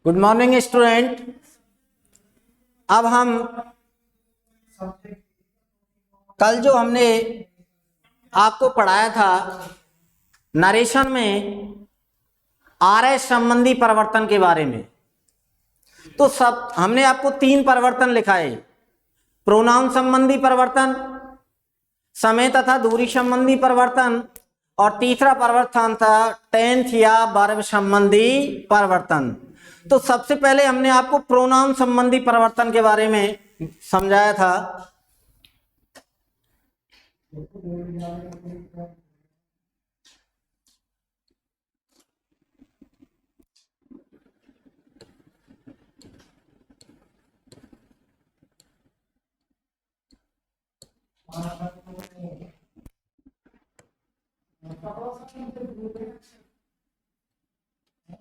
Good morning student. अब हम कल जो हमने आपको पढ़ाया था नरेशन में आरएस संबंधी परिवर्तन के बारे में, तो सब हमने आपको 3 परिवर्तन लिखाए। प्रोनाउन संबंधी परिवर्तन, समय तथा दूरी संबंधी परिवर्तन और तीसरा परिवर्तन था टेंस या वर्ब संबंधी परिवर्तन। तो सबसे पहले हमने आपको प्रोनाउन संबंधी परिवर्तन के बारे में समझाया था।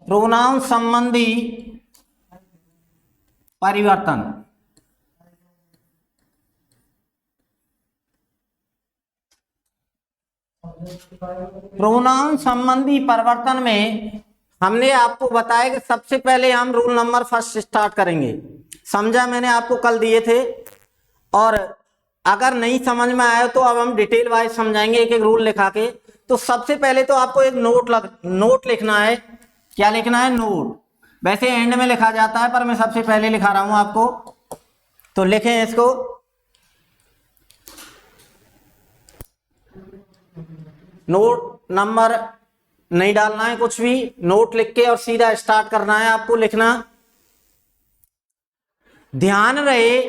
प्रोनाउन संबंधी परिवर्तन। प्रोनाउन संबंधी परिवर्तन में हमने आपको बताया कि सबसे पहले हम रूल नंबर फर्स्ट स्टार्ट करेंगे। समझा मैंने आपको कल दिए थे, और अगर नहीं समझ में आया तो अब हम डिटेल वाइज समझाएंगे एक एक रूल लिखा के। तो सबसे पहले तो आपको एक नोट लिखना है। क्या लिखना है? नोट। वैसे एंड में लिखा जाता है पर मैं सबसे पहले लिखा रहा हूं आपको, तो लिखें इसको। नोट नंबर नहीं डालना है कुछ भी, नोट लिख के और सीधा स्टार्ट करना है आपको लिखना। ध्यान रहे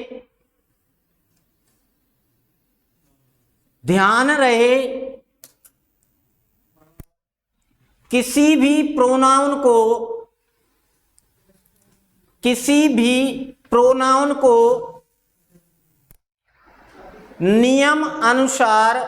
किसी भी प्रोनाउन को नियम अनुसार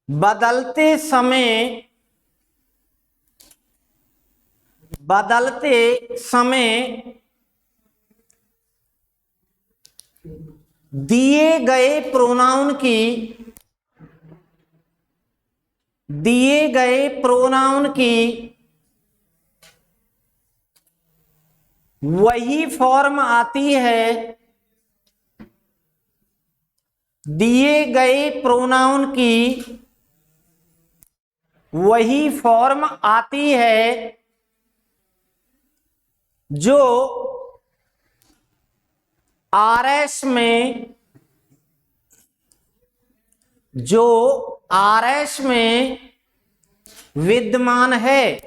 बदलते समय दिए गए प्रोनाउन की वही फॉर्म आती है। दिए गए प्रोनाउन की वही फॉर्म आती है जो आरएस में विद्यमान है।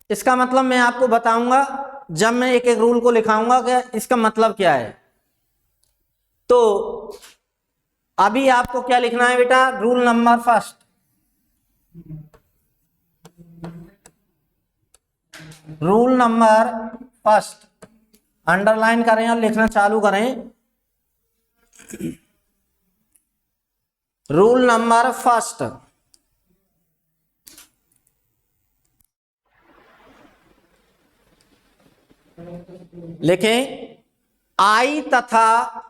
इसका मतलब मैं आपको बताऊंगा जब मैं एक एक रूल को लिखाऊंगा कि इसका मतलब क्या है। तो अभी आपको क्या लिखना है बेटा? Rule number first. Rule number first underline करें और लिखना चालू करें। रूल नंबर फर्स्ट, लिखें। आई तथा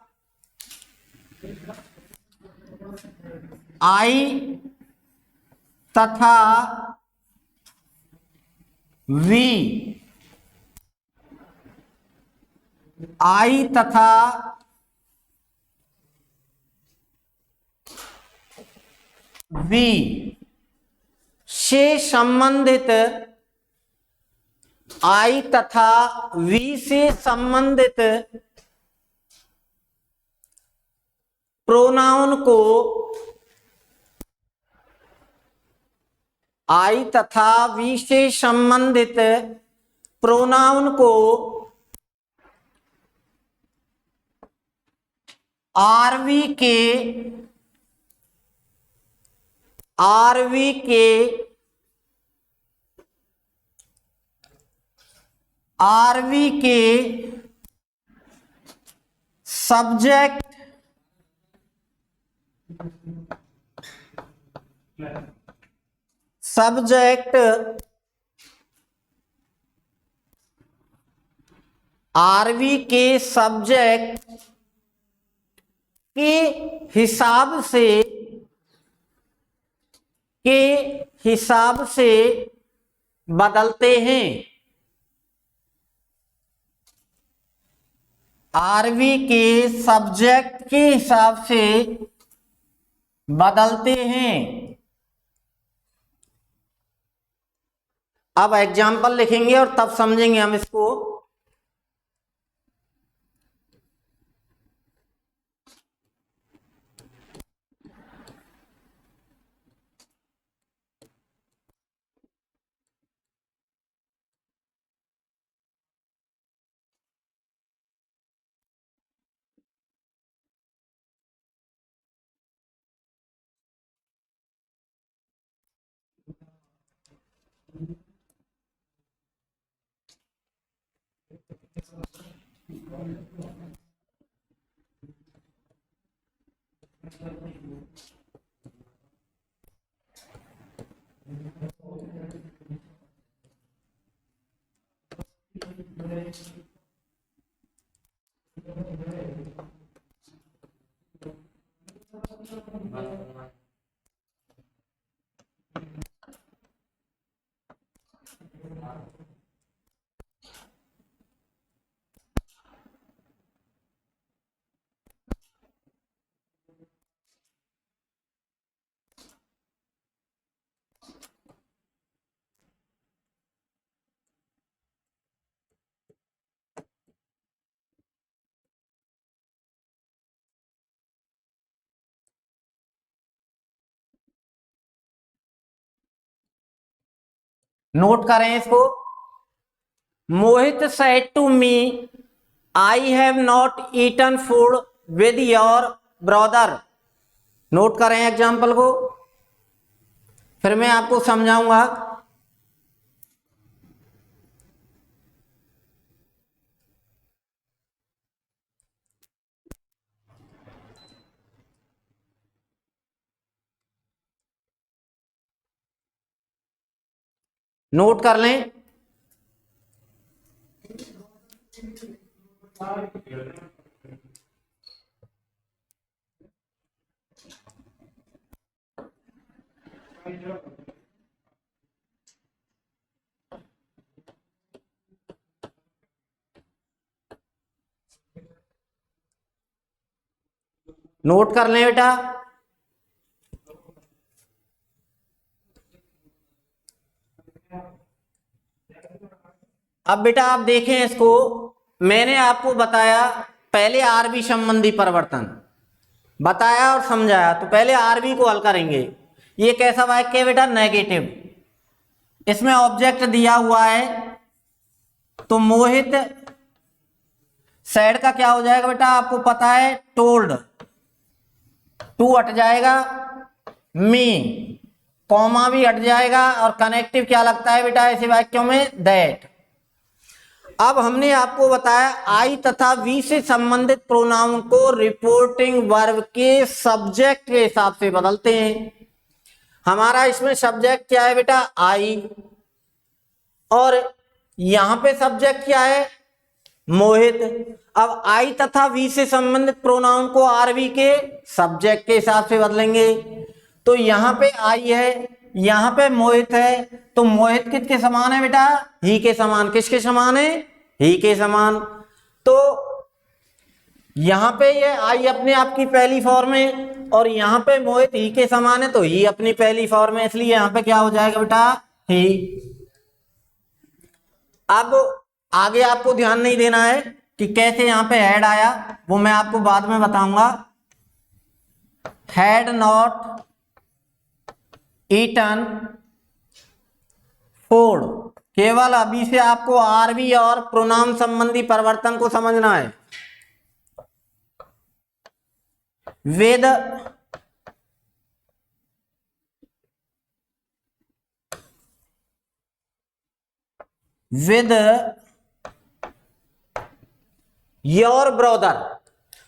वी, आई तथा वी से संबंधित, आई तथा वी से संबंधित प्रोनाउन को, आई तथा वी से संबंधित प्रोनाउन को आरवी के सब्जेक्ट सब्जेक्ट आरवी के सब्जेक्ट के हिसाब से बदलते हैं। आरवी के सब्जेक्ट के हिसाब से बदलते हैं। अब एग्जाम्पल लिखेंगे और तब समझेंगे हम इसको। नोट करें इसको। Mohit said to me, I have not eaten food with your brother. Note करें एग्जाम्पल को, फिर मैं आपको समझाऊंगा। नोट कर लें। नोट कर लें बेटा। अब बेटा आप देखें इसको, मैंने आपको बताया पहले आरबी संबंधी परिवर्तन बताया और समझाया, तो पहले आरबी को हल करेंगे। ये कैसा वाक्य है बेटा? नेगेटिव। इसमें ऑब्जेक्ट दिया हुआ है, तो मोहित सैड का क्या हो जाएगा बेटा? आपको पता है, टोल्ड। टू हट जाएगा, मी, कॉमा भी हट जाएगा, और कनेक्टिव क्या लगता है बेटा ऐसे वाक्यों में? दैट। अब हमने आपको बताया आई तथा वी से संबंधित प्रोनाउन को रिपोर्टिंग वर्ब के सब्जेक्ट के हिसाब से बदलते हैं। हमारा इसमें सब्जेक्ट क्या है बेटा? आई, और यहां पे सब्जेक्ट क्या है? मोहित। अब आई तथा वी से संबंधित प्रोनाउन को आरवी के सब्जेक्ट के हिसाब से बदलेंगे। तो यहां पे आई है, यहां पे मोहित है, तो मोहित किसके समान है बेटा? ही के समान। किसके समान है? ही के समान। तो यहां पे ये आई अपने आप की पहली फॉर्म है, और यहां पे मोहित ही के समान है, तो ही अपनी पहली फॉर्म है, इसलिए यहां पे क्या हो जाएगा बेटा? ही। अब आगे आपको ध्यान नहीं देना है कि कैसे यहां पे हैड आया, वो मैं आपको बाद में बताऊंगा। हैड नॉट ईटन फूड, केवल अभी से आपको आरबी और प्रोनाउन संबंधी परिवर्तन को समझना है। With your brother.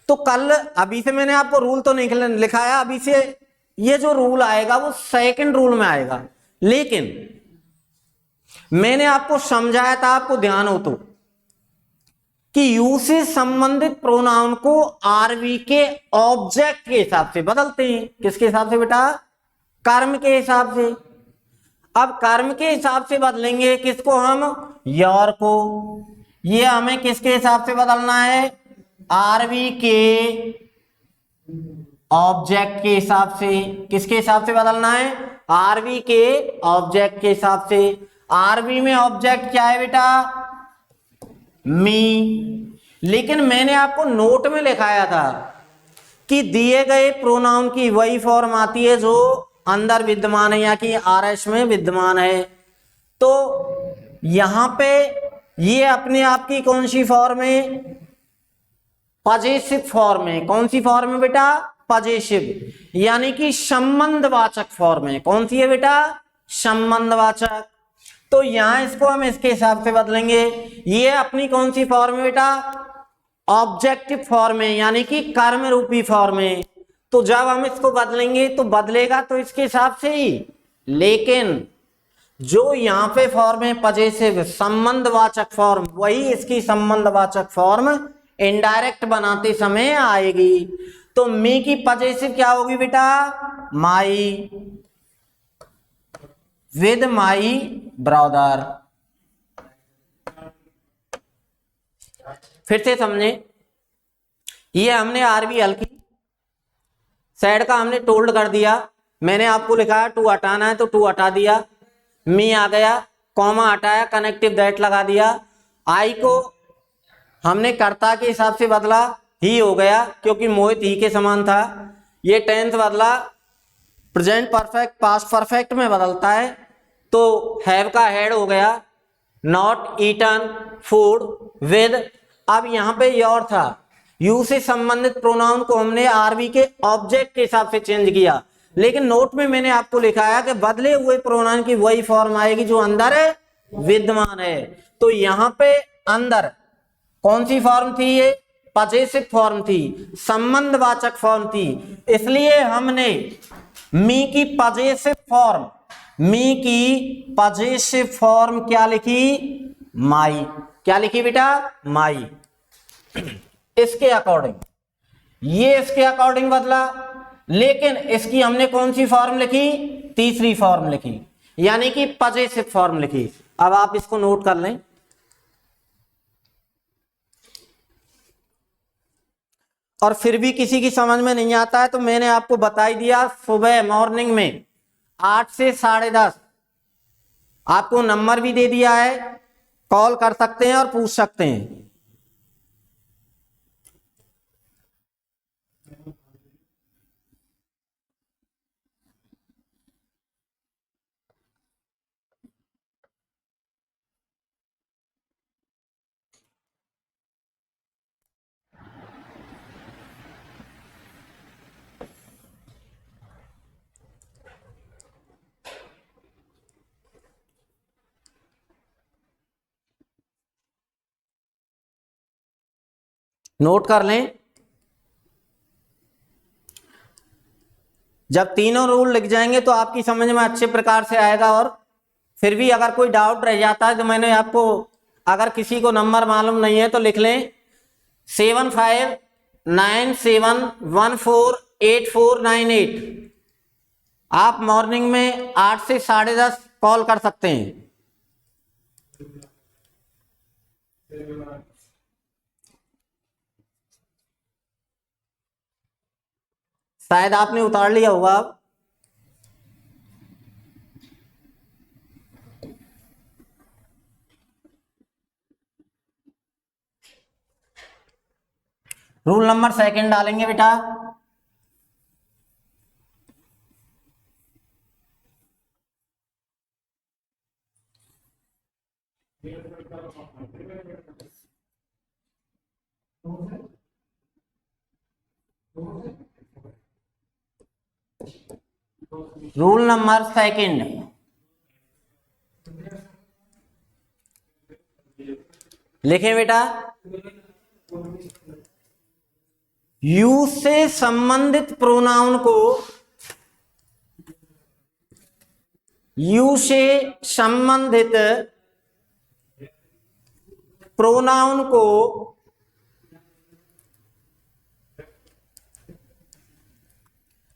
तो कल, अभी से मैंने आपको रूल तो नहीं लिखाया, अभी से ये जो रूल आएगा वो सेकंड रूल में आएगा। लेकिन मैंने आपको समझाया था, आपको ध्यान हो तो, कि यू से संबंधित प्रोनाउन को आरवी के ऑब्जेक्ट के हिसाब से बदलते हैं। किसके हिसाब से बेटा? कर्म के हिसाब से। अब कर्म के हिसाब से बदलेंगे किसको? हम योर को। ये हमें किसके हिसाब से बदलना है? आरवी के ऑब्जेक्ट के हिसाब से। किसके हिसाब से बदलना है? आरवी के ऑब्जेक्ट के हिसाब से। आरवी में ऑब्जेक्ट क्या है बेटा? मी। लेकिन मैंने आपको नोट में लिखाया था कि दिए गए प्रोनाउन की वही फॉर्म आती है जो अंदर विद्यमान है या कि आरएस में विद्यमान है। तो यहां पे ये अपने आप की कौन सी फॉर्म है? पजेसिव फॉर्म है। कौन सी फॉर्म है बेटा? पजेसिव, यानी कि संबंधवाचक फॉर्म है। कौन सी है बेटा? संबंधवाचक। तो यहां इसको हम इसके हिसाब से बदलेंगे। ये अपनी कौन सी फॉर्म है बेटा? ऑब्जेक्टिव फॉर्म है, यानी कि कर्म रूपी फॉर्म है। तो जब हम इसको बदलेंगे तो बदलेगा तो इसके हिसाब से ही, लेकिन जो यहां पे फॉर्म है पजेसिव, संबंधवाचक फॉर्म, वही इसकी संबंधवाचक फॉर्म इनडायरेक्ट बनाते समय आएगी। तो मी की पजेसिव क्या होगी बेटा? माई, विद माई ब्रदर। फिर से समझे, ये हमने आरबी हल की, साइड का हमने टोल्ड कर दिया। मैंने आपको लिखा है टू हटाना है तो टू हटा दिया। मी आ गया, कॉमा हटाया, कनेक्टिव दैट लगा दिया। आई को हमने कर्ता के हिसाब से बदला, ही हो गया क्योंकि मोहित ही के समान था। ये टेंस बदला, प्रेजेंट परफेक्ट पास्ट परफेक्ट में बदलता है, तो हैव का हैड हो गया। Not eaten food with. अब यहां पे योर था, यू से संबंधित प्रोनाउन को हमने आरवी के ऑब्जेक्ट के हिसाब से चेंज किया, लेकिन नोट में मैंने आपको लिखाया कि बदले हुए प्रोनाउन की वही फॉर्म आएगी जो अंदर है विद्यमान है। तो यहां पे अंदर कौन सी फॉर्म थी? ये पजेसिव फॉर्म थी, संबंधवाचक फॉर्म थी। इसलिए हमने मी की पजेसिव फॉर्म, मी की पजेसिव फॉर्म क्या लिखी? माई। क्या लिखी बेटा? माई। इसके अकॉर्डिंग, ये इसके अकॉर्डिंग बदला, लेकिन इसकी हमने कौन सी फॉर्म लिखी? तीसरी फॉर्म लिखी, यानी कि पजेसिव फॉर्म लिखी। अब आप इसको नोट कर लें। और फिर भी किसी की समझ में नहीं आता है तो मैंने आपको बता ही दिया, सुबह मॉर्निंग में 8 से 10:30 आपको नंबर भी दे दिया है, कॉल कर सकते हैं और पूछ सकते हैं। नोट कर लें, जब तीनों रूल लिख जाएंगे तो आपकी समझ में अच्छे प्रकार से आएगा। और फिर भी अगर कोई डाउट रह जाता है तो मैंने आपको, अगर किसी को नंबर मालूम नहीं है तो लिख लें 7597148498। आप मॉर्निंग में 8 से 10:30 कॉल कर सकते हैं। शायद आपने उतार लिया होगा। अब रूल नंबर सेकंड डालेंगे बेटा। रूल नंबर सेकंड, लिखें बेटा। यू से संबंधित प्रोनाउन को यू से संबंधित प्रोनाउन को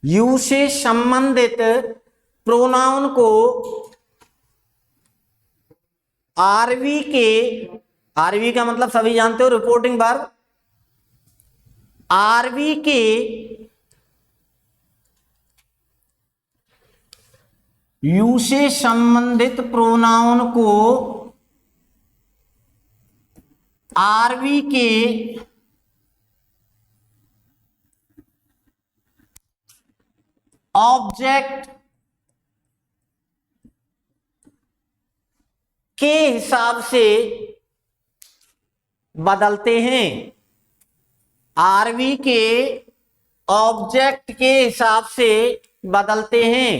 यू से संबंधित प्रोनाउन को आरवी का मतलब सभी जानते हो, रिपोर्टिंग वर्ब। आरवी के यू से संबंधित प्रोनाउन को आरवी के ऑब्जेक्ट के हिसाब से बदलते हैं। आरवी के ऑब्जेक्ट के हिसाब से बदलते हैं।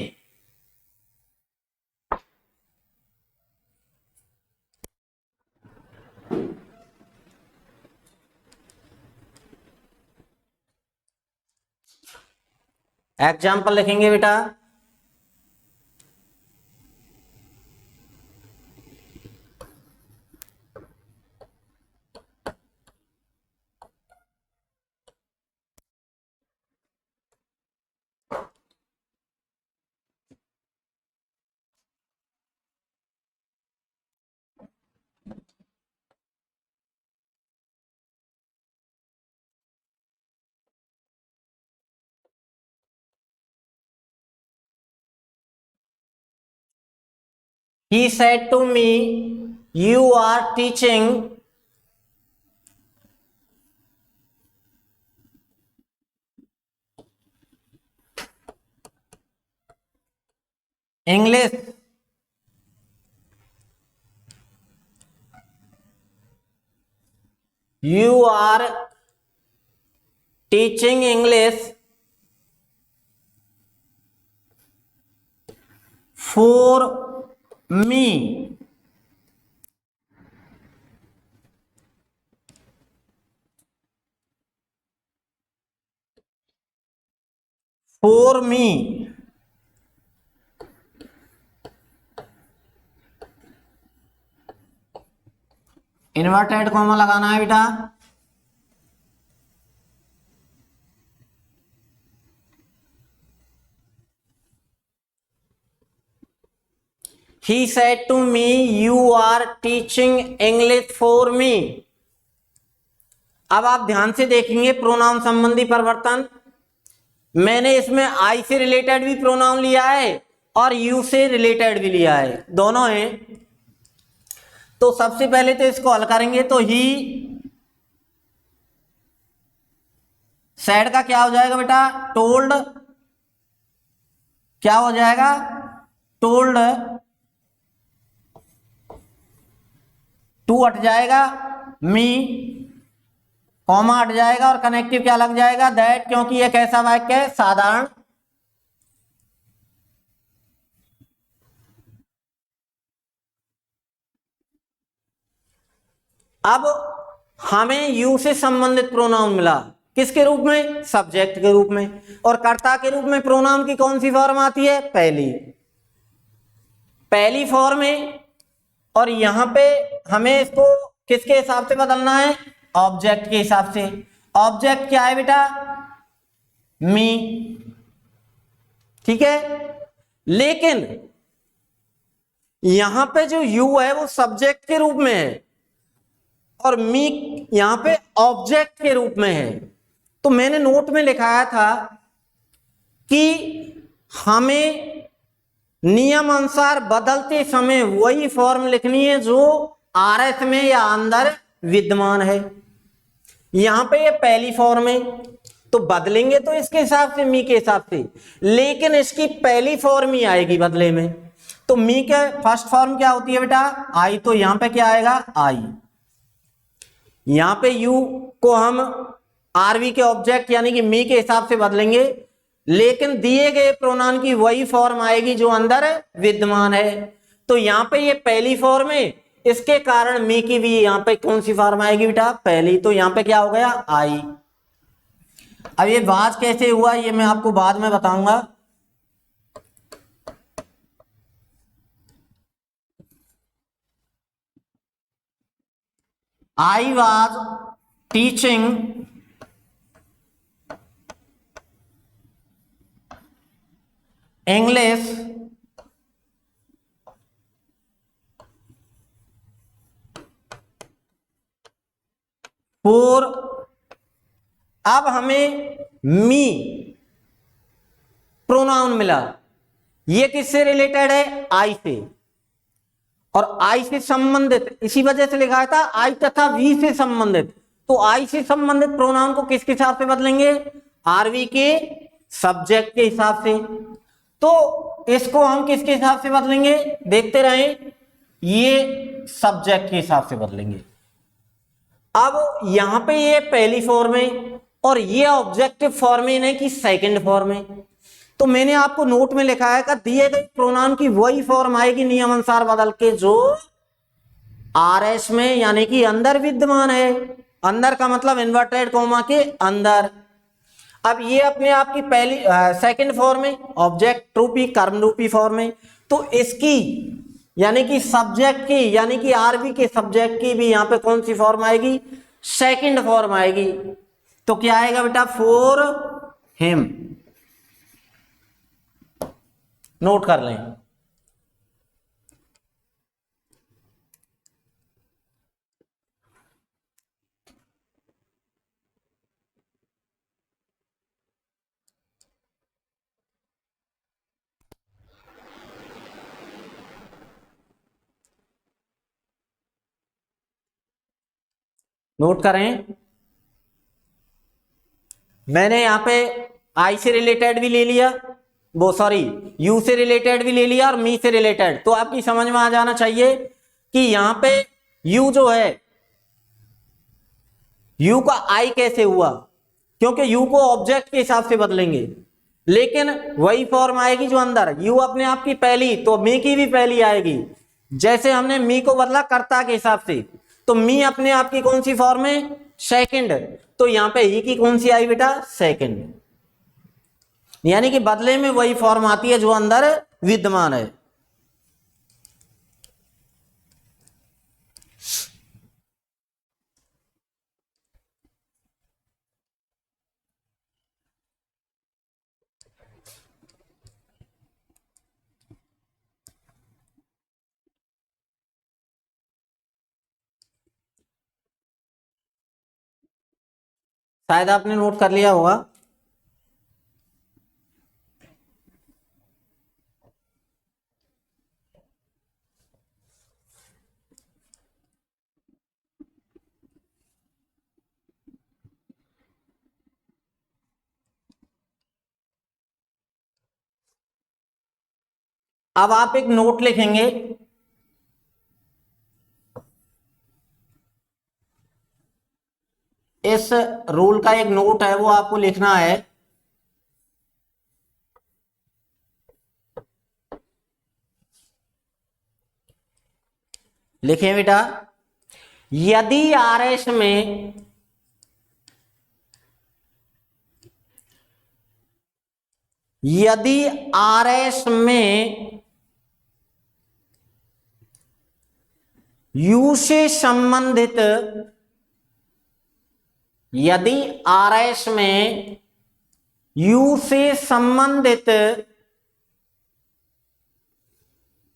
एग्जाम्पल लिखेंगे बेटा। He said to me, you are teaching English you are teaching English for me. For me. Inverted comma लगाना है बेटा। He said to me, you are teaching English for me. अब आप ध्यान से देखेंगे प्रोनाउन संबंधी परिवर्तन। मैंने इसमें आई से रिलेटेड भी प्रोनाउन लिया है और यू से रिलेटेड भी लिया है, दोनों हैं। तो सबसे पहले तो इसको हल करेंगे तो ही सेड का क्या हो जाएगा बेटा, टोल्ड। क्या हो जाएगा, टोल्ड। टू हट जाएगा, मी, कॉमा हट जाएगा और कनेक्टिव क्या लग जाएगा, दैट, क्योंकि ये कैसा वाक्य है, साधारण। अब हमें यू से संबंधित प्रोनाउन मिला, किसके रूप में, सब्जेक्ट के रूप में। और कर्ता के रूप में प्रोनाउन की कौन सी फॉर्म आती है, पहली फॉर्म है। और यहां पे हमें इसको किसके हिसाब से बदलना है, ऑब्जेक्ट के हिसाब से। ऑब्जेक्ट क्या है बेटा, मी, ठीक है। लेकिन यहां पे जो यू है वो सब्जेक्ट के रूप में है और मी यहां पे ऑब्जेक्ट के रूप में है। तो मैंने नोट में लिखाया था कि हमें नियम अनुसार बदलते समय वही फॉर्म लिखनी है जो आरएस में या अंदर विद्यमान है। यहां पे ये पहली फॉर्म है तो बदलेंगे तो इसके हिसाब से, मी के हिसाब से, लेकिन इसकी पहली फॉर्म ही आएगी बदले में। तो मी के फर्स्ट फॉर्म क्या होती है बेटा, आई। तो यहां पे क्या आएगा, आई। यहां पे यू को हम आरवी के ऑब्जेक्ट यानी कि मी के हिसाब से बदलेंगे, लेकिन दिए गए प्रोनाउन की वही फॉर्म आएगी जो अंदर विद्यमान है। तो यहां पे ये पहली फॉर्म है, इसके कारण मी की भी यहां पे कौन सी फॉर्म आएगी बेटा, पहली। तो यहां पे क्या हो गया, आई। अब ये बात कैसे हुआ ये मैं आपको बाद में बताऊंगा। I was teaching English for, अब हमें मी प्रोनाउन मिला, ये किससे रिलेटेड है? आई से, और आई से संबंधित, इसी वजह से लिखा था आई तथा वी से संबंधित। तो आई से संबंधित प्रोनाउन को किसके हिसाब से बदलेंगे? आरवी के सब्जेक्ट के हिसाब से। तो इसको हम किसके हिसाब से बदलेंगे? देखते रहें, ये सब्जेक्ट के हिसाब से बदलेंगे। अब यहां पे ये पहली फॉर्म है और ये ऑब्जेक्टिव फॉर्म है, नहीं कि सेकंड फॉर्म है। तो मैंने आपको नोट में लिखा है कि दिए गए प्रोनाउन की वही फॉर्म आएगी नियम अनुसार बदल के जो आरएस में यानी कि अंदर विद्यमान है। अंदर का मतलब इन्वर्टेड कोमा के अंदर। अब ये अपने आप की पहली सेकंड फॉर्म है, ऑब्जेक्ट रूपी कर्म रूपी फॉर्म है। तो इसकी यानी कि सब्जेक्ट की यानी कि आरबी के सब्जेक्ट की भी यहां पे कौन सी फॉर्म आएगी? सेकंड फॉर्म आएगी। तो क्या आएगा बेटा? For him. नोट कर लें। नोट करें, मैंने यहां पे आई से रिलेटेड भी ले लिया, वो सॉरी यू से रिलेटेड भी ले लिया और मी से रिलेटेड। तो आपकी समझ में आ जाना चाहिए कि यहां पे यू जो है, यू का आई कैसे हुआ, क्योंकि यू को ऑब्जेक्ट के हिसाब से बदलेंगे, लेकिन वही फॉर्म आएगी जो अंदर। यू अपने आप की पहली, तो मी की भी पहली आएगी। जैसे हमने मी को बदला कर्ता के हिसाब से, तो मी अपने आप की कौन सी फॉर्म है? सेकंड। तो यहां पे ही की कौन सी आई बेटा? सेकंड। यानी कि बदले में वही फॉर्म आती है जो अंदर विद्यमान है। शायद आपने नोट कर लिया होगा। अब आप एक नोट लिखेंगे, इस रूल का एक नोट है वो आपको लिखना है। लिखें बेटा, यदि आरएस में यदि आरएस में यू से संबंधित, यदि आरएस में यू से संबंधित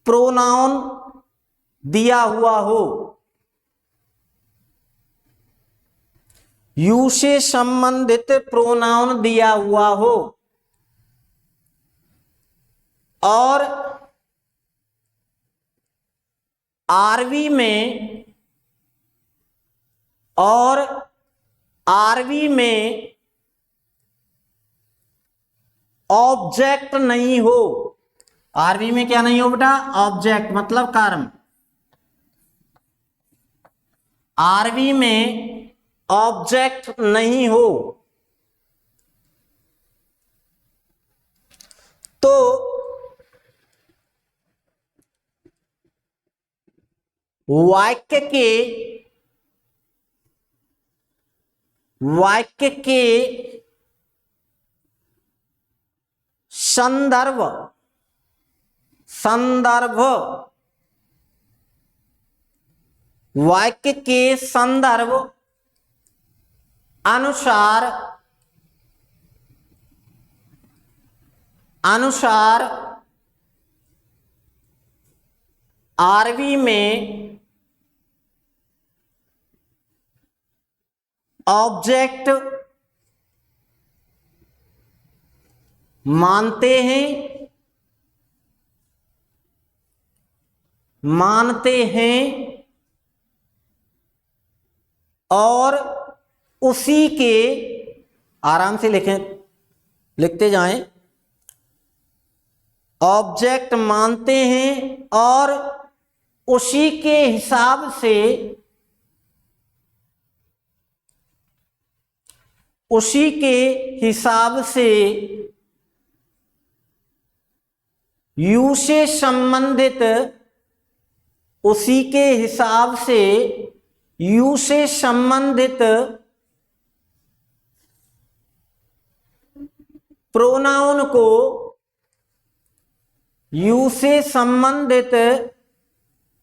प्रोनाउन दिया हुआ हो, यू से संबंधित प्रोनाउन दिया हुआ हो और आरवी में ऑब्जेक्ट नहीं हो। आरवी में क्या नहीं हो बेटा? ऑब्जेक्ट मतलब कर्म। आरवी में ऑब्जेक्ट नहीं हो तो वाक्य के संदर्भ वाक्य के संदर्भ अनुसार आरवी में ऑब्जेक्ट मानते हैं और उसी के, आराम से लिखते जाएं, ऑब्जेक्ट मानते हैं और उसी के हिसाब से यू से संबंधित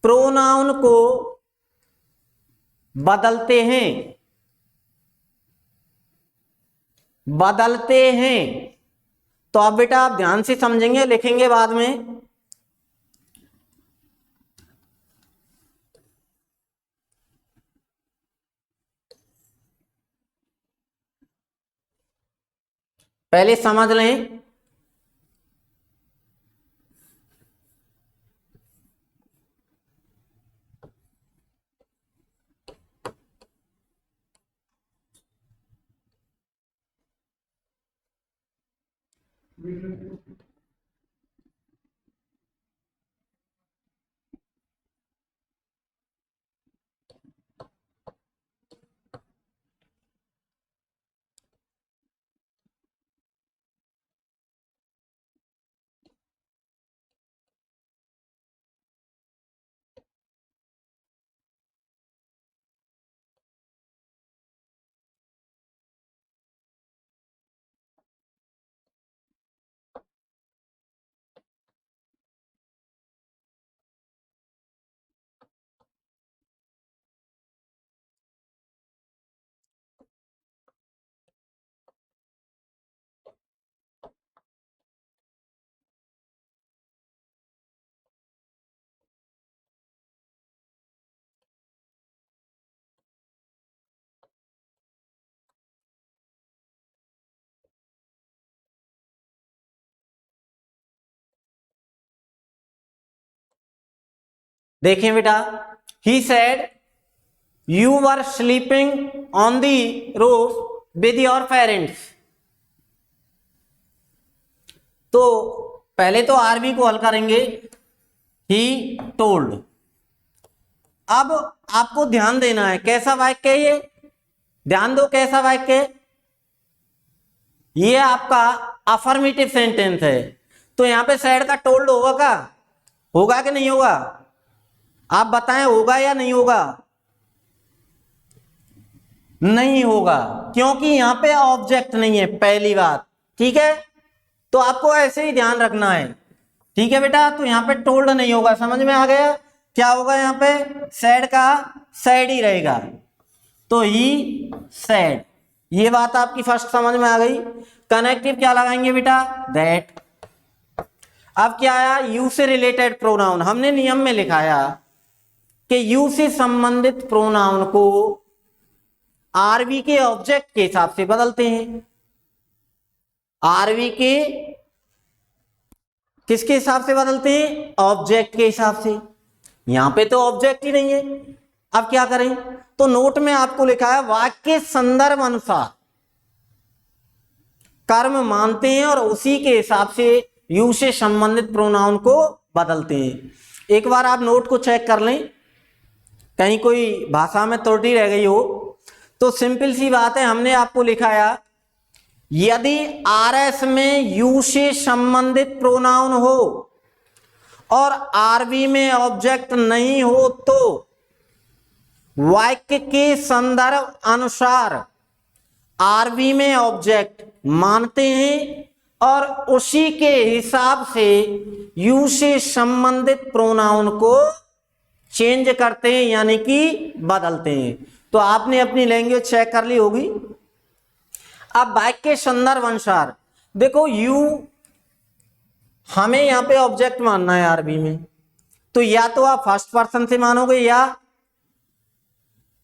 प्रोनाउन को बदलते हैं। तो अब बेटा आप ध्यान से समझेंगे, लिखेंगे बाद में। पहले समझ लें। देखें बेटा, he said you were sleeping on the roof with your parents. तो पहले तो आरबी को हल करेंगे, ही टोल्ड। अब आपको ध्यान देना है, कैसा वाक्य है ये, ध्यान दो कैसा वाक्य है। ये आपका अफर्मेटिव सेंटेंस है, तो यहां पे सैड का टोल्ड होगा कि नहीं होगा? आप बताएं, होगा या नहीं होगा? नहीं होगा, क्योंकि यहां पे ऑब्जेक्ट नहीं है, पहली बात। ठीक है, तो आपको ऐसे ही ध्यान रखना है। ठीक है बेटा, तो यहां पे टोल्ड नहीं होगा, समझ में आ गया? क्या होगा यहाँ पे? सैड का सैड ही रहेगा, तो ही सैड। ये बात आपकी फर्स्ट समझ में आ गई। कनेक्टिव क्या लगाएंगे बेटा? दैट। अब क्या आया? यू से रिलेटेड प्रोनाउन। हमने नियम में लिखाया कि यू से संबंधित प्रोनाउन को आरवी के ऑब्जेक्ट के हिसाब से बदलते हैं। आरवी के किसके हिसाब से बदलते हैं? ऑब्जेक्ट के हिसाब से। यहां पे तो ऑब्जेक्ट ही नहीं है, अब क्या करें? तो नोट में आपको लिखा है वाक्य संदर्भ अनुसार कर्म मानते हैं और उसी के हिसाब से यू से संबंधित प्रोनाउन को बदलते हैं। एक बार आप नोट को चेक कर लें, कहीं कोई भाषा में त्रुटि रह गई हो तो सिंपल सी बात है, हमने आपको लिखाया यदि आरएस में यू से संबंधित प्रोनाउन हो और आरवी में ऑब्जेक्ट नहीं हो तो वाक्य के संदर्भ अनुसार आरवी में ऑब्जेक्ट मानते हैं और उसी के हिसाब से यू से संबंधित प्रोनाउन को चेंज करते हैं यानी कि बदलते हैं। तो आपने अपनी लैंग्वेज चेक कर ली होगी। अब वाक्य के संदर्भ अनुसार देखो, यू हमें यहां पे ऑब्जेक्ट मानना है आरबी में, तो या तो आप फर्स्ट पर्सन से मानोगे या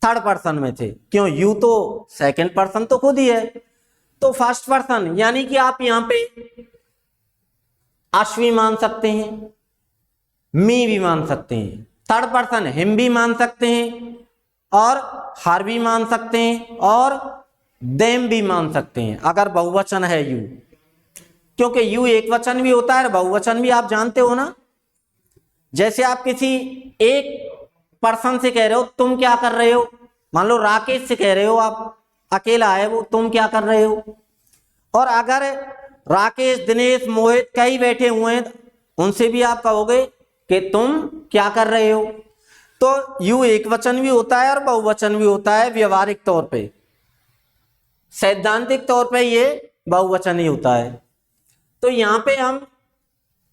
थर्ड पर्सन में थे, क्यों, यू तो सेकंड पर्सन तो खुद ही है। तो फर्स्ट पर्सन यानी कि आप यहां पे अश्वी मान सकते हैं, मी भी मान सकते हैं। थर्ड पर्सन हिम भी मान सकते हैं, और हर भी मान सकते हैं, और देम भी मान सकते हैं अगर बहुवचन है यू, क्योंकि यू एक वचन भी होता है और बहुवचन भी, आप जानते हो ना। जैसे आप किसी एक पर्सन से कह रहे हो तुम क्या कर रहे हो, मान लो राकेश से कह रहे हो, आप अकेला है वो, तुम क्या कर रहे हो। और अगर राकेश, दिनेश, मोहित कई बैठे हुए हैं, उनसे भी आप कहोगे कि तुम क्या कर रहे हो। तो यू एक वचन भी होता है और बहुवचन भी होता है व्यवहारिक तौर पे, सैद्धांतिक तौर पे ये बहुवचन ही होता है। तो यहां पे हम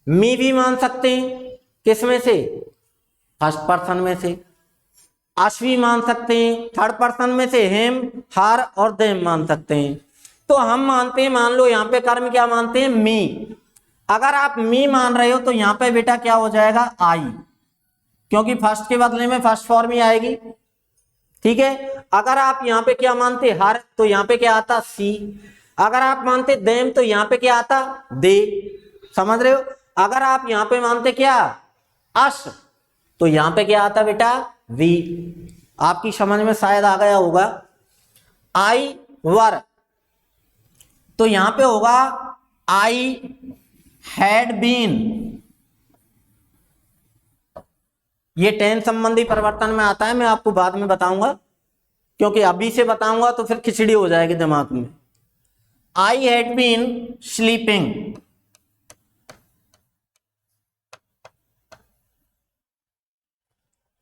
मी भी मान सकते हैं, किस में से, फर्स्ट पर्सन में से। अश्वी मान सकते हैं थर्ड पर्सन में से, हेम, हार और देम मान सकते हैं। तो हम मानते हैं, मान लो यहां पे कर्म क्या मानते हैं, मी। अगर आप मी मान रहे हो तो यहां पे बेटा क्या हो जाएगा, आई, क्योंकि फर्स्ट के बदले में फर्स्ट फॉर्म ही आएगी। ठीक है। अगर आप यहां पे क्या मानते, हर, तो यहां पे क्या आता, सी। अगर आप मानते देम तो यहां पे क्या आता, दे। समझ रहे हो। अगर आप यहां पे मानते क्या, अश, तो यहां पे क्या आता बेटा, वी। आपकी समझ में शायद आ गया होगा। आई वर, तो यहां पे होगा आई हैड बीन। ये टेंस संबंधी परिवर्तन में आता है, मैं आपको बाद में बताऊंगा, क्योंकि अभी से बताऊंगा तो फिर खिचड़ी हो जाएगी दिमाग में। I had been sleeping,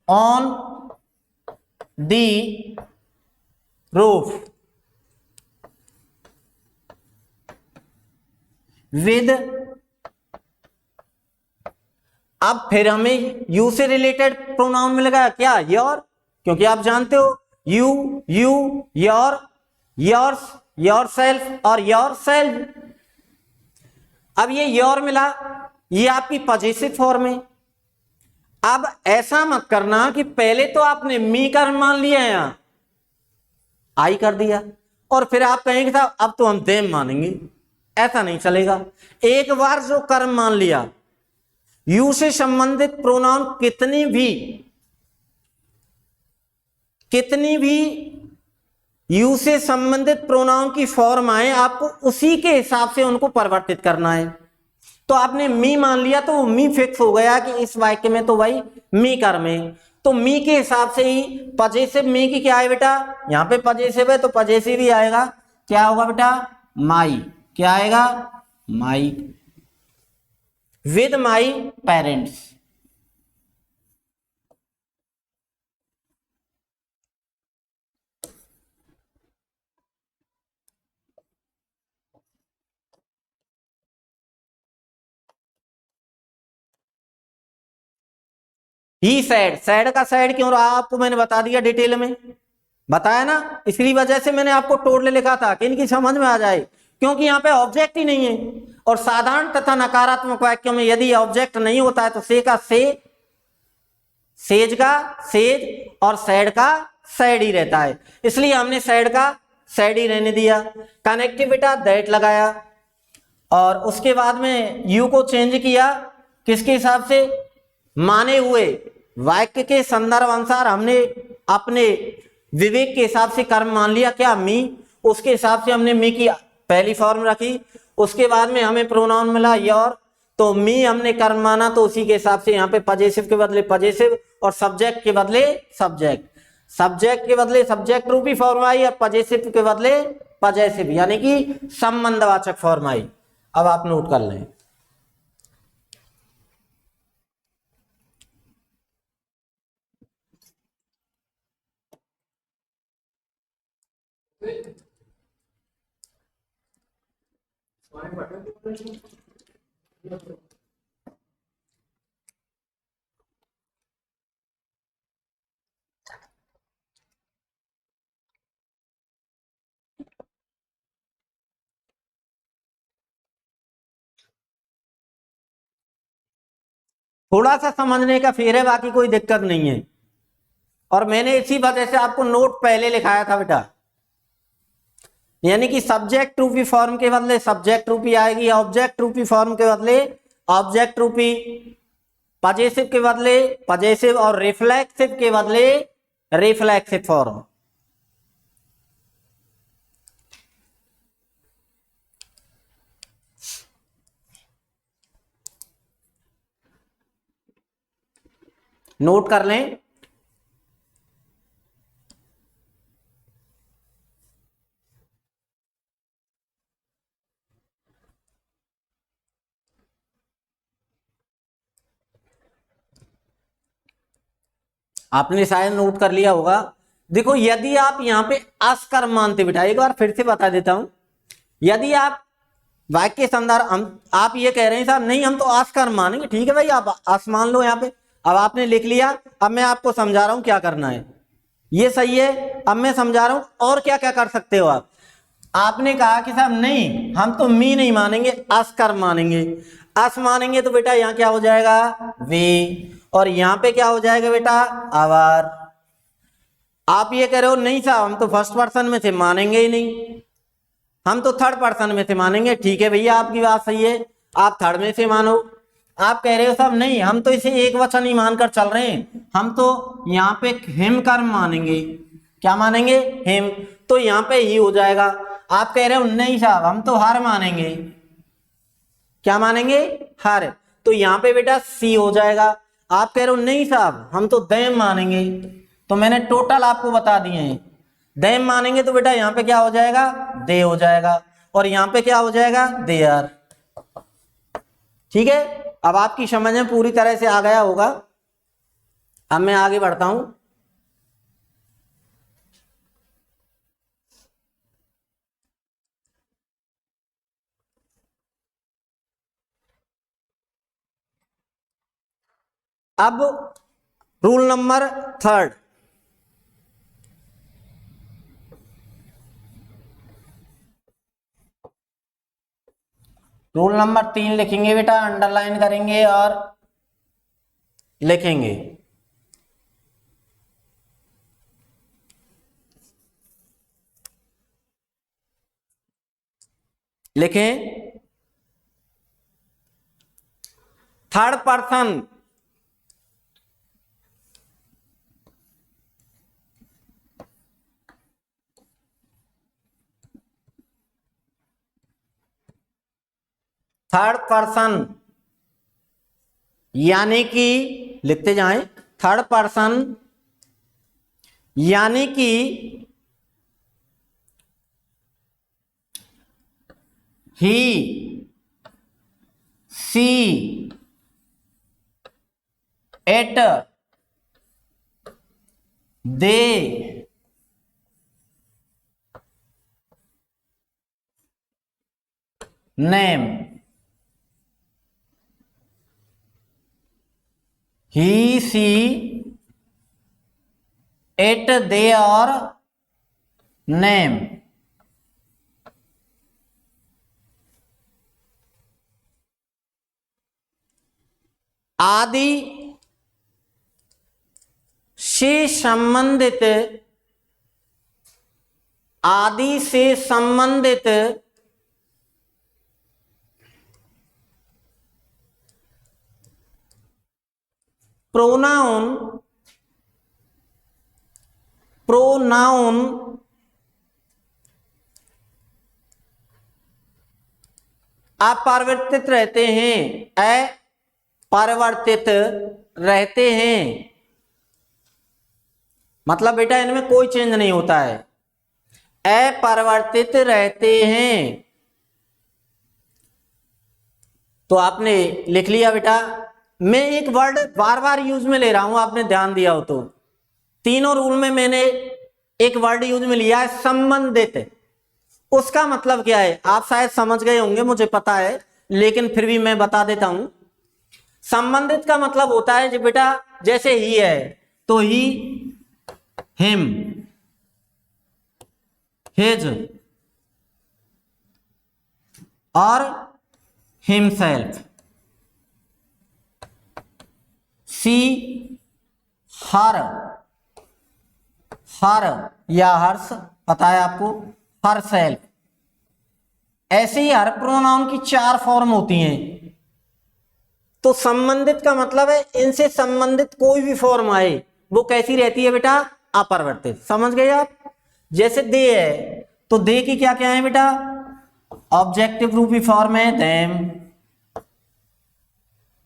on the roof with. अब फिर हमें यू से रिलेटेड प्रोनाउन मिलेगा क्या, योर, क्योंकि आप जानते हो you, you, your, yours, your self और योर सेल्फ। अब ये योर मिला, ये आपकी पॉजिटिव फॉर्म है। अब ऐसा मत करना कि पहले तो आपने मी कर्म मान लिया है, यहां आई कर दिया, और फिर आप कहेंगे था अब तो हम देम मानेंगे। ऐसा नहीं चलेगा। एक बार जो कर्म मान लिया, यू से संबंधित प्रोनाउन कितनी भी यू से संबंधित प्रोनाउन की फॉर्म आए, आपको उसी के हिसाब से उनको परिवर्तित करना है। तो आपने मी मान लिया तो मी फिक्स हो गया कि इस वाक्य में तो भाई मी कर्म है, तो मी के हिसाब से ही पजेसिव मी की क्या है बेटा, यहां पे पजेसिव है तो पजेसिव ही आएगा। क्या होगा बेटा, माई। क्या आएगा, my, with my parents. He said, said का सैड क्यों रहा आपको मैंने बता दिया, डिटेल में बताया ना। इसी वजह से मैंने आपको टोटल लिखा था कि इनकी समझ में आ जाए, क्योंकि यहाँ पे ऑब्जेक्ट ही नहीं है। और साधारण तथा नकारात्मक वाक्यों में यदि ऑब्जेक्ट नहीं होता है तो से का से, सेज का सेज, और सैड का सैड ही रहता है, इसलिए हमने सैड का सैड ही रहने दिया। कनेक्टिव बेटा दैट लगाया, और उसके बाद में यू को चेंज किया, किसके हिसाब से, माने हुए वाक्य के संदर्भ अनुसार हमने अपने विवेक के हिसाब से कर्म मान लिया, क्या, मी। उसके हिसाब से हमने मी की पहली फॉर्म रखी। उसके बाद में हमें प्रोनाउन मिला योर, तो मी हमने कर्म माना, तो उसी के हिसाब से यहाँ पे पजेसिव के बदले पजेसिव, और सब्जेक्ट के बदले सब्जेक्ट, सब्जेक्ट के बदले सब्जेक्ट रूपी फॉर्म आई, और पजेसिव के बदले पजेसिव यानी कि संबंधवाचक फॉर्म आई। अब आप नोट कर लें। थोड़ा सा समझने का फेर है, बाकी कोई दिक्कत नहीं है। और मैंने इसी वजह से आपको नोट पहले लिखाया था बेटा, यानी कि सब्जेक्ट रूपी फॉर्म के बदले सब्जेक्ट रूपी आएगी, ऑब्जेक्ट रूपी फॉर्म के बदले ऑब्जेक्ट रूपी, पजेसिव के बदले पजेसिव, और रिफ्लेक्सिव के बदले रिफ्लेक्सिव फॉर्म। नोट कर लें। आपने शायद नोट कर लिया होगा। देखो, यदि आप यहां पे अस्कर मानते बेटा, एक बार फिर से बता देता हूं, यदि आप वाक्य संदर्भ हम आप ये कह रहे हैं साहब नहीं हम तो अस्कर मानेंगे, ठीक है भाई, आप अस मान लो यहां पे। अब आपने लिख लिया, अब मैं आपको समझा रहा हूं क्या करना है। ये सही है, अब मैं समझा रहा हूं और क्या क्या कर सकते हो आप। आपने कहा कि साहब नहीं हम तो मी नहीं मानेंगे, अस्कर मानेंगे। अस मानेंगे तो बेटा यहां क्या हो जाएगा, वे, और यहां पे क्या हो जाएगा बेटा, आवर। आप ये कह रहे हो नहीं साहब हम तो फर्स्ट पर्सन में से मानेंगे ही नहीं, हम तो थर्ड पर्सन में से मानेंगे। ठीक है भैया, आपकी बात सही है, आप थर्ड में से मानो। आप कह रहे हो साहब नहीं हम तो इसे एक वचन ही मानकर चल रहे हैं, हम तो यहाँ पे हिम कर्म मानेंगे। क्या मानेंगे, हिम, तो यहाँ पे ही हो जाएगा। आप कह रहे हो नहीं साहब हम तो हर मानेंगे। क्या मानेंगे, हर, तो यहाँ पे बेटा सी हो जाएगा। आप कह रहे हो नहीं साहब हम तो देम मानेंगे, तो मैंने टोटल आपको बता दिए हैं। देम मानेंगे तो बेटा यहाँ पे क्या हो जाएगा, दे हो जाएगा, और यहाँ पे क्या हो जाएगा, दे आर। ठीक है, अब आपकी समझ में पूरी तरह से आ गया होगा। अब मैं आगे बढ़ता हूं। अब rule number third, rule number 3 लिखेंगे बेटा, अंडरलाइन करेंगे और लिखेंगे। लिखें, थर्ड पर्सन थर्ड पर्सन, यानी कि लिखते जाएं, थर्ड पर्सन यानी कि ही, सी, एट, दे, नेम। ही, सी, एट, दे और नेम। आदि से संबंधित, आदि से संबंधित प्रोनाउन, प्रोनाउन अपरिवर्तित रहते हैं, अपरिवर्तित रहते हैं। मतलब बेटा इनमें कोई चेंज नहीं होता है, अपरिवर्तित रहते हैं। तो आपने लिख लिया बेटा। मैं एक वर्ड बार बार यूज में ले रहा हूं, आपने ध्यान दिया हो तो तीनों रूल में मैंने एक वर्ड यूज में लिया है, संबंधित। उसका मतलब क्या है आप शायद समझ गए होंगे, मुझे पता है, लेकिन फिर भी मैं बता देता हूं। संबंधित का मतलब होता है जो बेटा जैसे ही है तो ही, हिम, हिज और हिमसेल्फ। सी हर, हर या हर्ष, पता है आपको, हर सेल्फ। ऐसे ही हर प्रोनाउन की 4 फॉर्म होती हैं। तो संबंधित का मतलब है इनसे संबंधित कोई भी फॉर्म आए वो कैसी रहती है बेटा, अपरिवर्तित। समझ गए आप? जैसे दे है तो दे की क्या क्या है बेटा, ऑब्जेक्टिव रूपी फॉर्म है देम,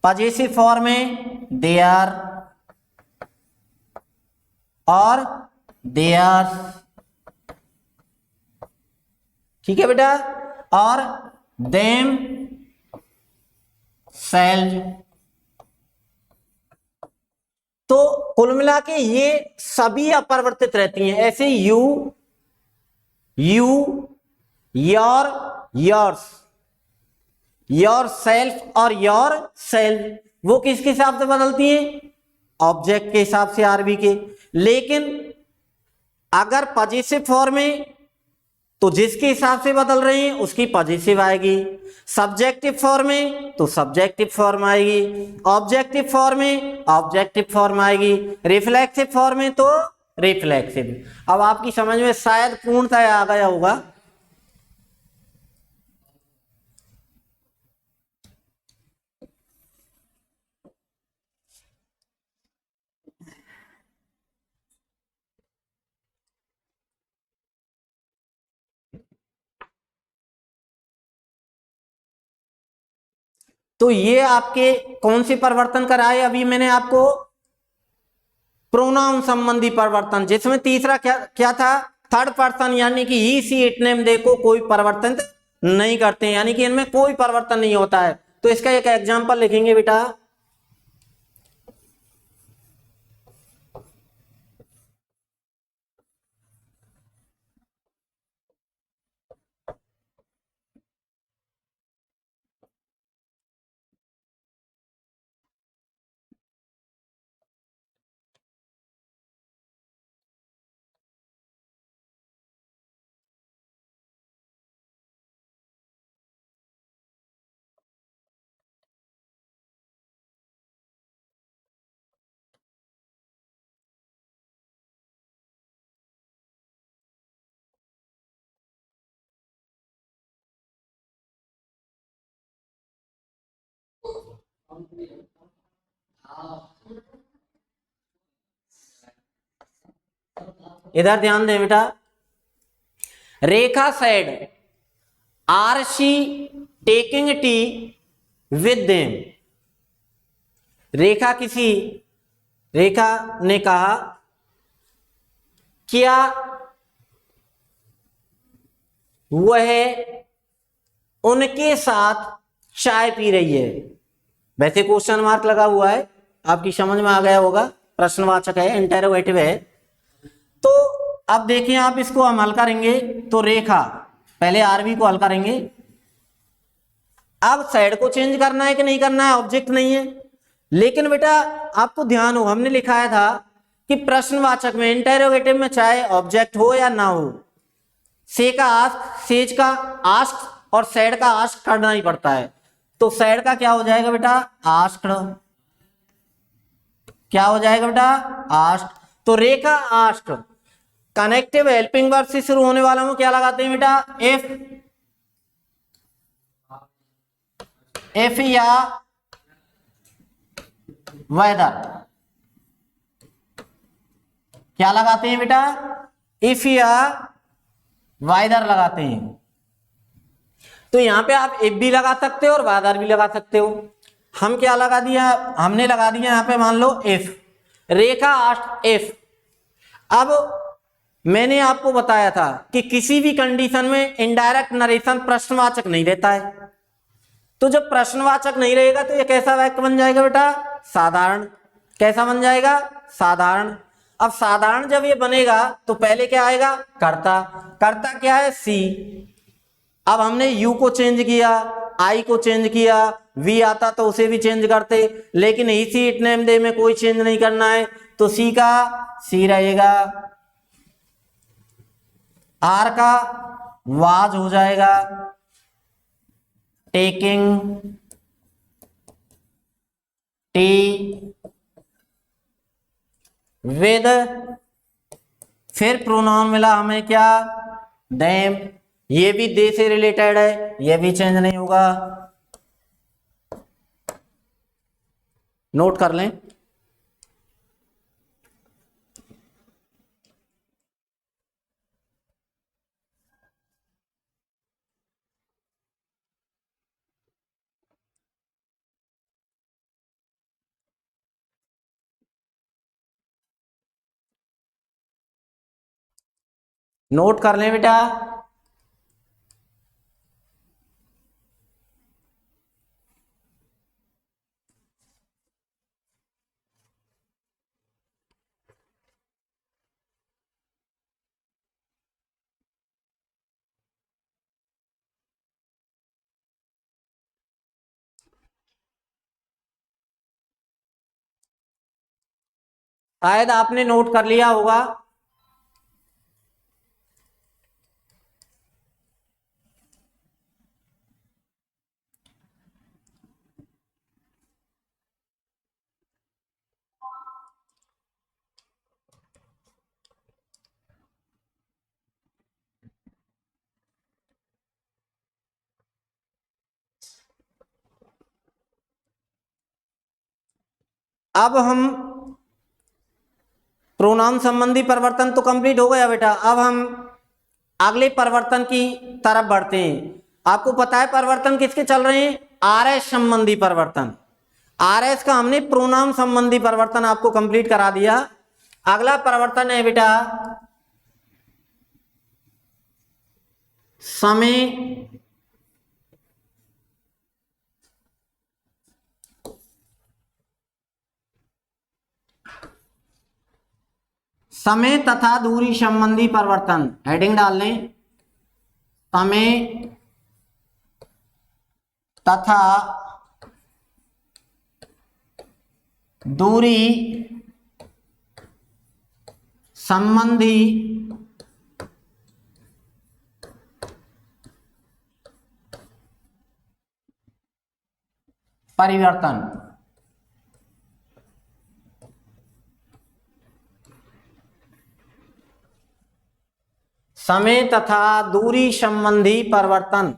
पजेसिव फॉर्म है दे आर और दे आर, ठीक है बेटा, और देम सेल्ज। तो कुल मिला के ये सभी अपरिवर्तित रहती हैं। ऐसे you, you, your, yours, your self और योर सेल्फ, वो किसके हिसाब से बदलती हैं, ऑब्जेक्ट के हिसाब से, आरबी के। लेकिन अगर पजेसिव फॉर्म में तो जिसके हिसाब से बदल रहे हैं उसकी पजेसिव आएगी, सब्जेक्टिव फॉर्म में तो सब्जेक्टिव फॉर्म आएगी, ऑब्जेक्टिव फॉर्म में ऑब्जेक्टिव फॉर्म आएगी, रिफ्लेक्सिव फॉर्म में तो रिफ्लेक्सिव। अब आपकी समझ में शायद पूर्णतः आ गया होगा। तो ये आपके कौन से परिवर्तन कराए अभी मैंने आपको, प्रोनाउन संबंधी परिवर्तन, जिसमें तीसरा क्या क्या था, थर्ड पर्सन, यानी कि ही सी इट नेम दे को कोई परिवर्तन नहीं करते हैं, यानी कि इनमें कोई परिवर्तन नहीं होता है। तो इसका एक एग्जांपल लिखेंगे बेटा, इधर ध्यान दें बेटा, Rekha said are she taking tea with them. Rekha ने कहा क्या वह उनके साथ चाय पी रही है। वैसे क्वेश्चन मार्क लगा हुआ है, आपकी समझ में आ गया होगा, प्रश्नवाचक है, इंटरोगेटिव है। तो अब देखिए आप इसको हम हल करेंगे। तो रेखा, पहले आरबी को हल करेंगे। अब साइड को चेंज करना है कि नहीं करना है, ऑब्जेक्ट नहीं है। लेकिन बेटा आपको ध्यान हो, हमने लिखाया था कि प्रश्नवाचक में, इंटरोगेटिव में, चाहे ऑब्जेक्ट हो या ना हो, से का आस्क, सेज का आस्क और सैड का आस्क करना ही पड़ता है। तो सैड का क्या हो जाएगा बेटा, आस्क्ड। क्या हो जाएगा बेटा, आस्क्ड। तो रेखा आस्क्ड, कनेक्टिव हेल्पिंग वर्ब से शुरू होने वालों में क्या लगाते हैं बेटा, इफ या वेदर। क्या लगाते हैं बेटा, इफ या वेदर लगाते हैं। तो यहां पे आप इफ भी लगा सकते हो और वेदर भी लगा सकते हो। हम क्या लगा दिया, हमने लगा दिया यहां पे, मान लो इफ, रेखा आस्क्ड इफ। अब मैंने आपको बताया था कि किसी भी कंडीशन में इनडायरेक्ट नरेशन प्रश्नवाचक नहीं रहता है। तो जब प्रश्नवाचक नहीं रहेगा तो ये कैसा वाक्य बन जाएगा बेटा, साधारण। कैसा बन जाएगा, साधारण। अब साधारण जब ये बनेगा तो पहले क्या आएगा, कर्ता। कर्ता क्या है, सी। अब हमने यू को चेंज किया, आई को चेंज किया, वी आता तो उसे भी चेंज करते, लेकिन ही सी इट नेम दे में कोई चेंज नहीं करना है, तो सी का सी रहेगा, आर का वाज हो जाएगा, टेकिंग टी विद, फिर प्रोनाउन मिला हमें क्या, देम। ये भी दे से रिलेटेड है, ये भी चेंज नहीं होगा, नोट कर लें। नोट कर लें बेटा। शायद आपने नोट कर लिया होगा। अब हम प्रोनाउन संबंधी परिवर्तन तो कंप्लीट हो गया बेटा। अब हम अगले परिवर्तन की तरफ बढ़ते हैं। आपको पता है परिवर्तन किसके चल रहे हैं, आरएस संबंधी परिवर्तन। आरएस का हमने प्रोनाउन संबंधी परिवर्तन आपको कंप्लीट करा दिया। अगला परिवर्तन है बेटा समय समय तथा दूरी संबंधी परिवर्तन। हेडिंग डाल लें, समय तथा दूरी संबंधी परिवर्तन। समय तथा दूरी संबंधी परिवर्तन।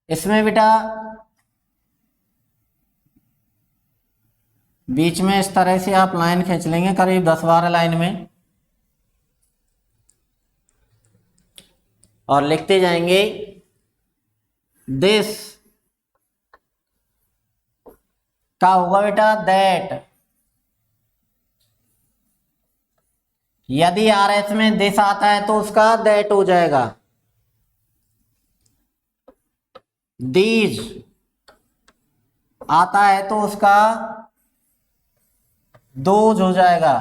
इसमें बेटा बीच में इस तरह से आप लाइन खींच लेंगे, करीब 10-12 लाइन में, और लिखते जाएंगे दिस का होगा बेटा दैट। यदि आरएस में दिस आता है तो उसका दैट हो जाएगा। दीज आता है तो उसका दोज हो जाएगा।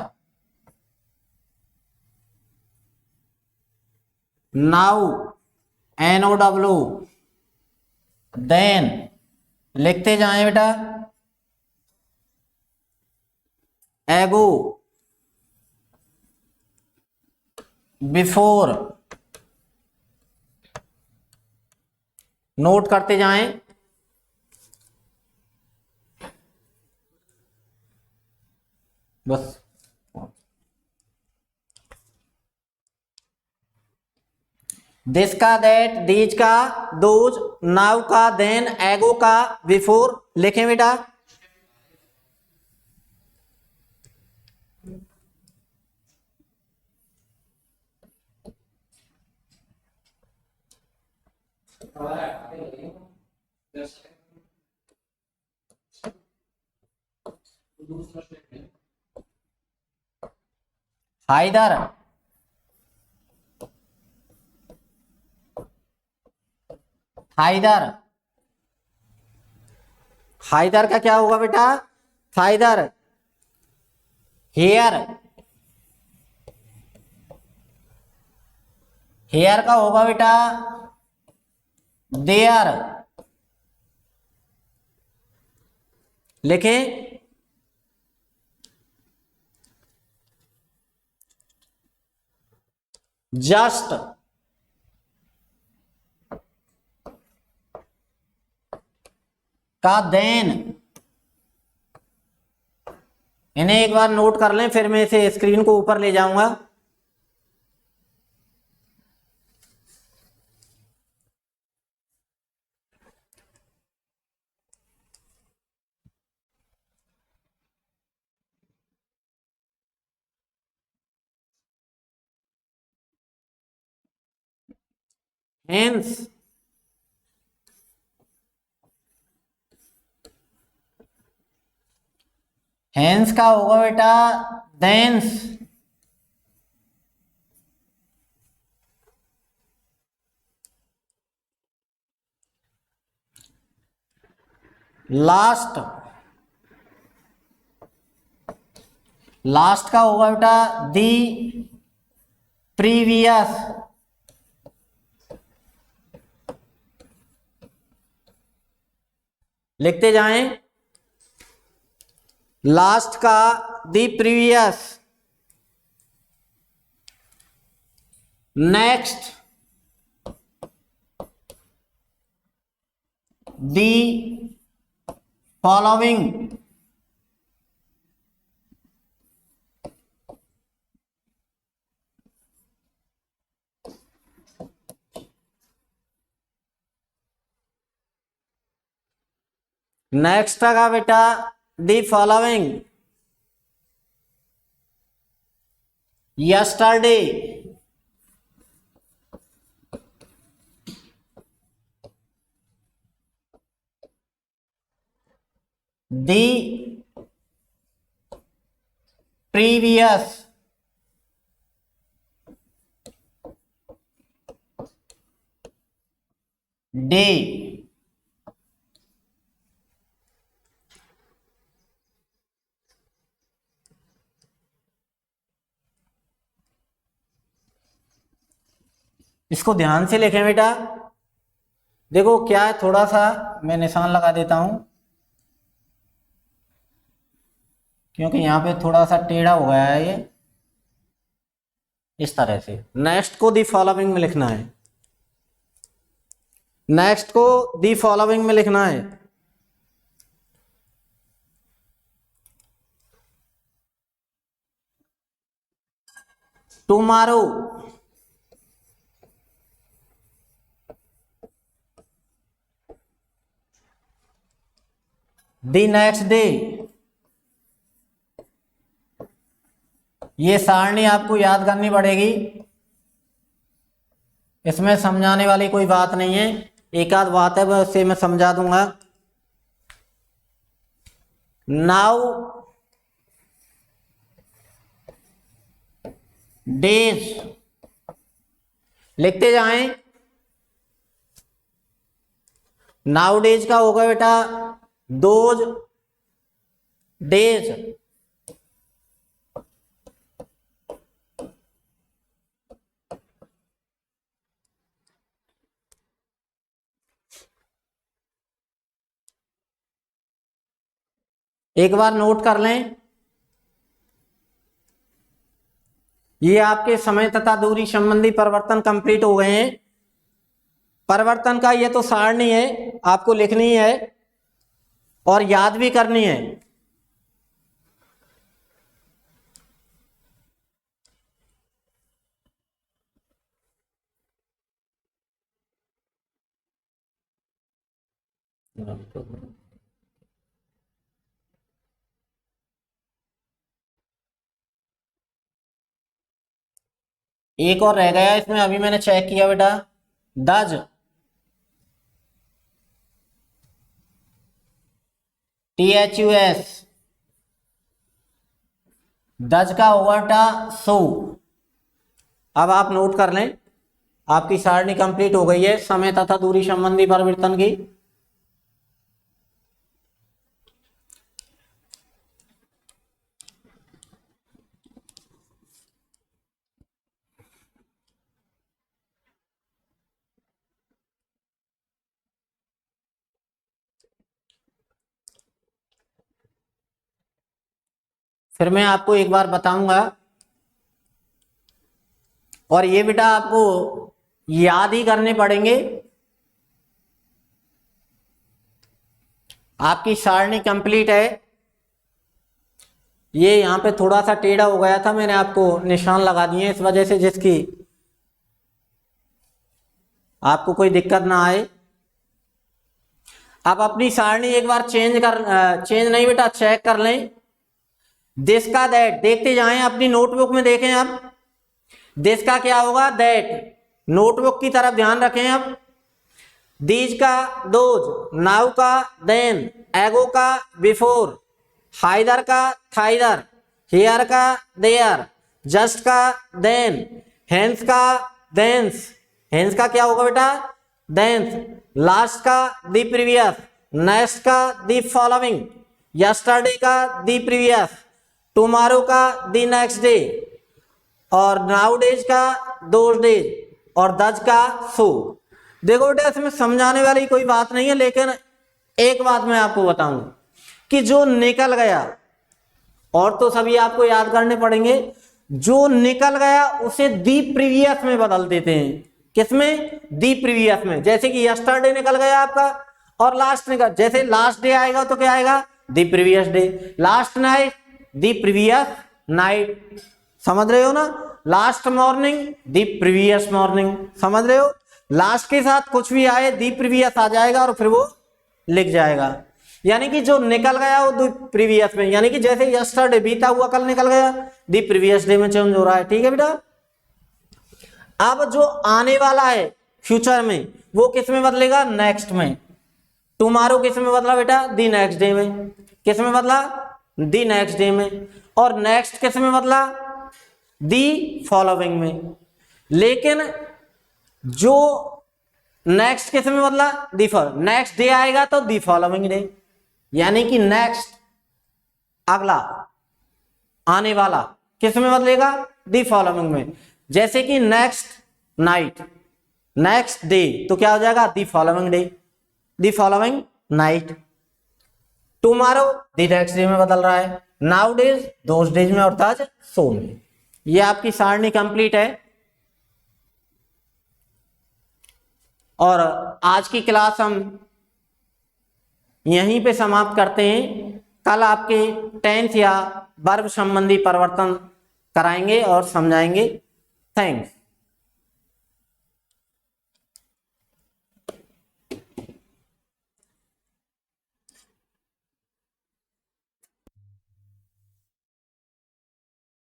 नाउ NOW, देन लिखते जाएं बेटा एगो, बिफोर, नोट करते जाएं। बस दिस का दैट, दीज का दोज, नाउ का देन, एगो का बिफोर लिखें बेटा। हाइदर, हाइदर, हाइदर का क्या होगा बेटा, हाइदर। हेयर, हेयर का होगा बेटा देयर, लिखें। जस्ट, का देन, इन्हें एक बार नोट कर लें, फिर मैं इसे स्क्रीन को ऊपर ले जाऊंगा। हेंस हेंस का होगा बेटा देंस, लास्ट, लास्ट का होगा बेटा दी प्रीवियस, लिखते जाएं, लास्ट का the previous, next the following, next का बेटा the following, yesterday, the previous, day, इसको ध्यान से लिखें बेटा। देखो क्या है, थोड़ा सा मैं निशान लगा देता हूं क्योंकि यहां पे थोड़ा सा टेढ़ा हो गया है ये, इस तरह से। नेक्स्ट को दी फॉलोइंग में लिखना है, नेक्स्ट को दी फॉलोइंग में लिखना है। टुमारो, दी नेक्स्ट डे, ये सारणी आपको याद करनी पड़ेगी, इसमें समझाने वाली कोई बात नहीं है, एक आध बात है बस उसे मैं समझा दूंगा। नाउ डेज, लिखते जाएं, नाउ डेज का होगा बेटा दोज डेज, एक बार नोट कर लें, ये आपके समय तथा दूरी संबंधी परिवर्तन कंप्लीट हो गए हैं। परिवर्तन का ये तो सारणी है, आपको लिखनी है और याद भी करनी है। एक और रह गया इसमें, अभी मैंने चेक किया बेटा, डज, THUS, डज का होगा बेटा सो। अब आप नोट कर लें, आपकी सारणी कंप्लीट हो गई है समय तथा दूरी संबंधी परिवर्तन की। फिर मैं आपको एक बार बताऊंगा, और ये बेटा आपको याद ही करने पड़ेंगे। आपकी सारणी कंप्लीट है। ये यहाँ पे थोड़ा सा टेढ़ा हो गया था, मैंने आपको निशान लगा दिए इस वजह से, जिसकी आपको कोई दिक्कत ना आए। आप अपनी सारणी एक बार चेंज नहीं बेटा, चेक कर लें। दिस का दैट देखते जाएं, अपनी नोटबुक में देखें। अब दिस का क्या होगा, दैट। नोटबुक की तरफ ध्यान रखें। अब दीज का दोज, नाउ का देन, एगो का बिफोर, हाइदर का थाइदर, हियर का देयर, जस्ट का देन, हेंस का देंस। हेंस का क्या होगा बेटा, देंस। लास्ट का दी प्रीवियस, नेक्स्ट का दी फॉलोइंग, यस्टरडे का दी प्रीवियस, टुमारो का दी नेक्स्ट डे, और नाउ डेज का दोज डेज, और दज का सो। देखो बेटा इसमें समझाने वाली कोई बात नहीं है, लेकिन एक बात मैं आपको बताऊं कि जो निकल गया, और तो सभी आपको याद करने पड़ेंगे, जो निकल गया उसे दी प्रीवियस में बदल देते हैं। किसमें, दी प्रीवियस में। जैसे कि यस्टरडे निकल गया आपका और लास्ट निकल, जैसे लास्ट डे आएगा तो क्या आएगा, the previous day. Last night, the previous night. समझ रहे हो ना। Last morning, the previous morning. समझ रहे हो, लास्ट के साथ कुछ भी आए दी प्रीवियस आ जाएगा और फिर वो लिख जाएगा। यानी कि जो निकल गया वो दी प्रीवियस में, यानी कि जैसे यस्टरडे बीता हुआ कल निकल गया, दी प्रीवियस डे में चेंज हो रहा है। ठीक है बेटा। अब जो आने वाला है फ्यूचर में, वो किस में बदलेगा, नेक्स्ट में। टुमारो किस में बदला बेटा, दी नेक्स्ट डे में। किस में बदला, दी नेक्स्ट डे में। और नेक्स्ट किस में बदला, दी फॉलोइंग में। लेकिन जो नेक्स्ट किस में बदला, दी फॉलोइंग। नेक्स्ट डे आएगा तो दी फॉलोइंग डे, यानी कि नेक्स्ट अगला आने वाला किस में बदलेगा, दी फॉलोइंग में। जैसे कि नेक्स्ट नाइट, नेक्स्ट डे तो क्या हो जाएगा, the following day, the following night. Tomorrow the next day में बदल रहा है, नाउ डेज दोज डेज में, और ताज सो में। ये आपकी सारणी कंप्लीट है। और आज की क्लास हम यहीं पे समाप्त करते हैं। कल आपके टेंस या वर्ब संबंधी परिवर्तन कराएंगे और समझाएंगे। थैंक्स।